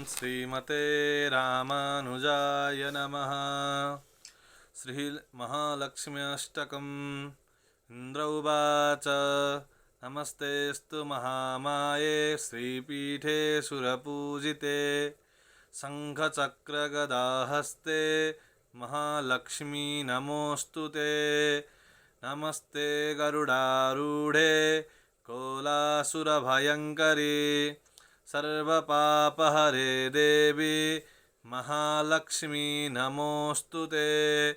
श्रीमते रामानुजाय नमः। श्रीमहालक्ष्म्यष्टकम्। इन्द्र उवाच नमस्तेऽस्तु महामाये श्रीपीठे सुरपूजिते शङ्खचक्रगदाहस्ते महालक्ष्मी नमोऽस्तु ते। नमस्ते गरुडारूढे कोलासुरभयङ्करी सर्वपापहरे देवी महालक्ष्मी नमोऽस्तु ते।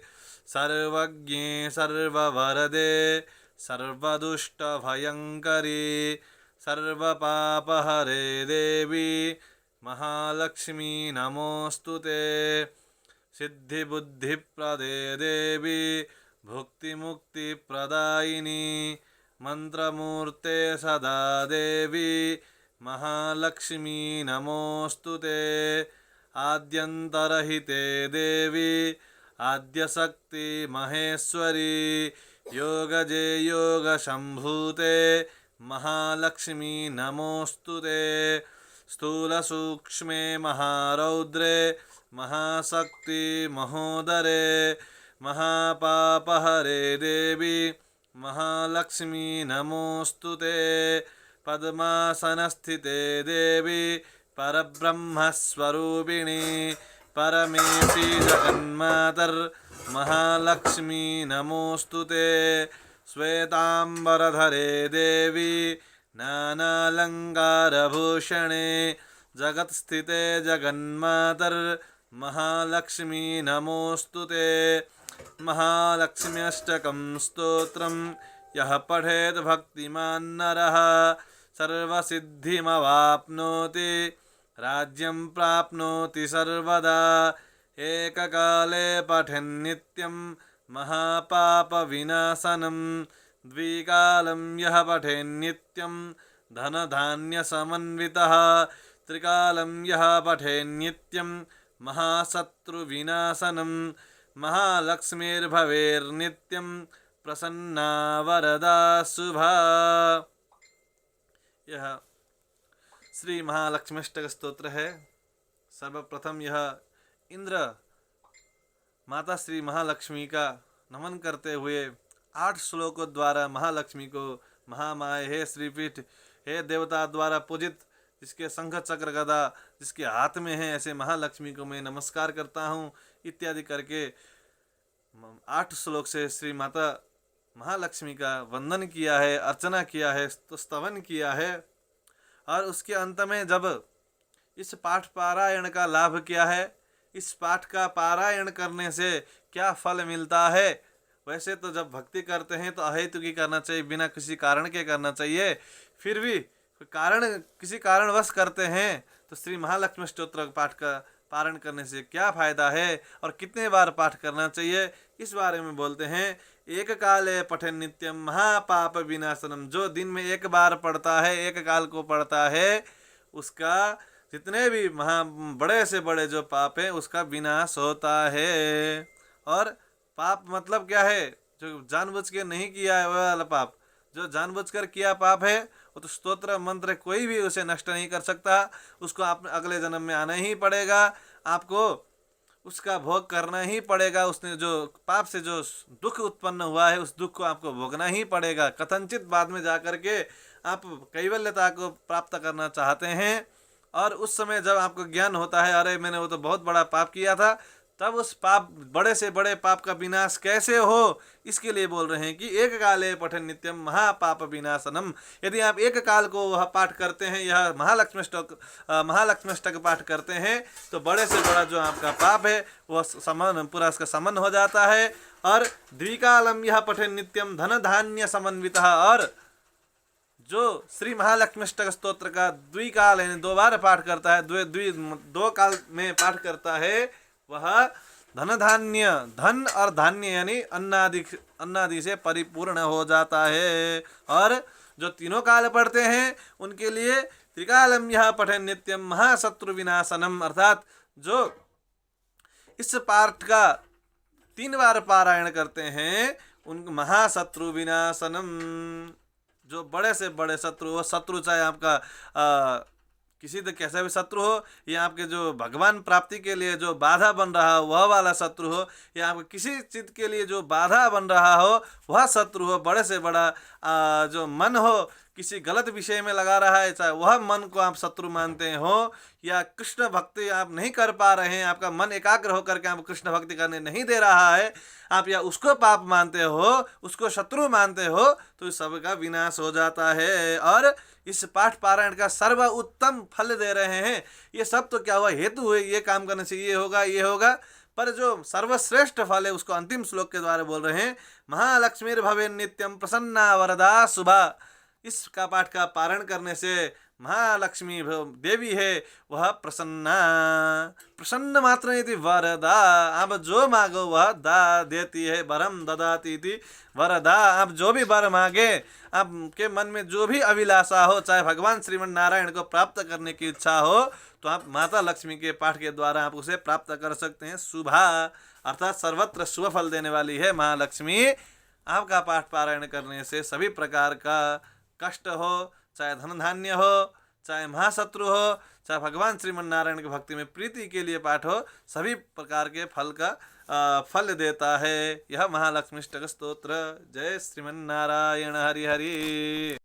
सर्वज्ञे सर्ववरदे सर्वदुष्टभयङ्करी सर्वपापहरे देवी महालक्ष्मी नमोऽस्तु ते। सिद्धिबुद्धिप्रदे देवी भुक्तिमुक्तिप्रदायिनी मंत्रमूर्ते सदा देवी महालक्ष्मी नमोऽस्तु ते। आद्यन्तरहिते देवी आद्यशक्ति महेश्वरी योगजे योगशम्भूते महालक्ष्मी नमोऽस्तु ते। स्थूलसूक्ष्मे महारौद्रे महाशक्ति महोदरे महापापहरे देवी महालक्ष्मी नमोऽस्तु ते। पद्मासनस्थिते देवी परब्रह्मस्वरूपिणी परमेशी जगन्मातर् महालक्ष्मी नमोऽस्तु ते। श्वेतांबरधरे देवी नानालंकारभूषणे जगत्स्थिते जगन्मातर् महालक्ष्मी नमोऽस्तु ते। महालक्ष्म्यष्टकं स्तोत्रं यः पठेत् भक्तिमान् नरः सर्वसिद्धिमवाप्नोति राज्यं प्राप्नोति सर्वदा। एककाले पठन्नित्यं महापापविनाशनं द्विकालं यः पठेन्नित्यं धनधान्यसमन्वितः त्रिकालं यः पठेन्नित्यं महाशत्रुविनाशनं महालक्ष्मीर्भवेर्नित्यं प्रसन्ना वरदा शुभा। यह श्री महालक्ष्म्यष्टक स्तोत्र है। सर्वप्रथम यह इंद्र माता श्री महालक्ष्मी का नमन करते हुए 8 श्लोकों द्वारा महालक्ष्मी को महामाये हे श्रीपीठ हे देवता द्वारा पूजित जिसके शंख चक्र गदा जिसके हाथ में है ऐसे महालक्ष्मी को मैं नमस्कार करता हूँ इत्यादि करके 8 श्लोक से श्री माता महालक्ष्मी का वंदन किया है, अर्चना किया है, तो स्तवन किया है। और उसके अंत में जब इस पाठ पारायण का लाभ क्या है, इस पाठ का पारायण करने से क्या फल मिलता है। वैसे तो जब भक्ति करते हैं तो अहेतु की करना चाहिए, बिना किसी कारण के करना चाहिए। फिर भी किसी कारणवश करते हैं तो श्री महालक्ष्मी स्तोत्र पाठ का पारण करने से क्या फायदा है और कितने बार पाठ करना चाहिए, इस बारे में बोलते हैं। एक काले पठन नित्यम महापाप विनाशनम। जो दिन में एक बार पढ़ता है, एक काल को पढ़ता है, उसका जितने भी बड़े से बड़े जो पाप है उसका विनाश होता है। और पाप मतलब क्या है, जो जानबूझ के नहीं किया है वह वाला पाप। जो जानबूझकर किया पाप है वो तो स्तोत्र मंत्र कोई भी उसे नष्ट नहीं कर सकता। उसको आप अगले जन्म में आना ही पड़ेगा, आपको उसका भोग करना ही पड़ेगा। उसने जो पाप से जो दुख उत्पन्न हुआ है उस दुख को आपको भोगना ही पड़ेगा। कथनचित बाद में जाकर के आप कैवल्यता को प्राप्त करना चाहते हैं और उस समय जब आपको ज्ञान होता है अरे मैंने वो तो बहुत बड़ा पाप किया था, तब उस पाप बड़े से बड़े पाप का विनाश कैसे हो, इसके लिए बोल रहे हैं कि एक काले पठन नित्यम महापाप विनाशनम। यदि आप एक काल को वह पाठ करते हैं, यह महालक्ष्म्यष्टक पाठ करते हैं, तो बड़े से बड़ा जो आपका पाप है वह समन पूरा उसका समन हो जाता है। और द्विकालम यह पठन नित्यम धन धान्य समन्वितः। और जो श्री महालक्ष्म्यष्टक स्तोत्र का द्विकाल यानी 2 बार पाठ करता है, 2 काल में पाठ करता है, वह धन धान्य धन और धान्य यानी अन्नादि से परिपूर्ण हो जाता है। और जो तीनों काल पढ़ते हैं उनके लिए त्रिकालम यह पठन नित्यम महाशत्रु विनाशनम, अर्थात जो इस पाठ का 3 बार पारायण करते हैं उन महाशत्रु विनाशनम। जो बड़े से बड़े शत्रु, वो शत्रु चाहे आपका किसी तो कैसा भी शत्रु हो, या आपके जो भगवान प्राप्ति के लिए जो बाधा बन रहा हो वह वाला शत्रु हो, या आपके किसी चीज के लिए जो बाधा बन रहा हो वह शत्रु हो, बड़े से बड़ा जो मन हो किसी गलत विषय में लगा रहा है, चाहे वह मन को आप शत्रु मानते हो, या कृष्ण भक्ति आप नहीं कर पा रहे हैं, आपका मन एकाग्र होकर के आप कृष्ण भक्ति करने नहीं दे रहा है, आप या उसको पाप मानते हो, उसको शत्रु मानते हो, तो इस सब का विनाश हो जाता है। और इस पाठ पारायण का सर्व उत्तम फल दे रहे हैं। ये सब तो क्या हुआ, हेतु हुए, ये काम करने से ये होगा ये होगा, पर जो सर्वश्रेष्ठ फल है उसको अंतिम श्लोक के द्वारा बोल रहे हैं। महालक्ष्मीर भवे नित्यम प्रसन्ना वरदा शुभा। इसका पाठ का पारण करने से महालक्ष्मी देवी है वह प्रसन्ना, प्रसन्न मात्र इति वरदा, आप जो मांगो वह दा देती है, वरम ददाती इति वरदा। आप जो भी वर मांगे, आपके मन में जो भी अभिलाषा हो, चाहे भगवान श्रीमन नारायण को प्राप्त करने की इच्छा हो, तो आप माता लक्ष्मी के पाठ के द्वारा आप उसे प्राप्त कर सकते हैं। शुभा अर्थात सर्वत्र शुभ फल देने वाली है महालक्ष्मी। आपका पाठ पारायण करने से सभी प्रकार का कष्ट हो, चाहे धन धान्य हो, चाहे महाशत्रु हो, चाहे भगवान श्रीमन नारायण की भक्ति में प्रीति के लिए पाठ हो, सभी प्रकार के फल का फल देता है यह महालक्ष्मी अष्टक स्तोत्र। जय श्रीमन नारायण हरि हरि।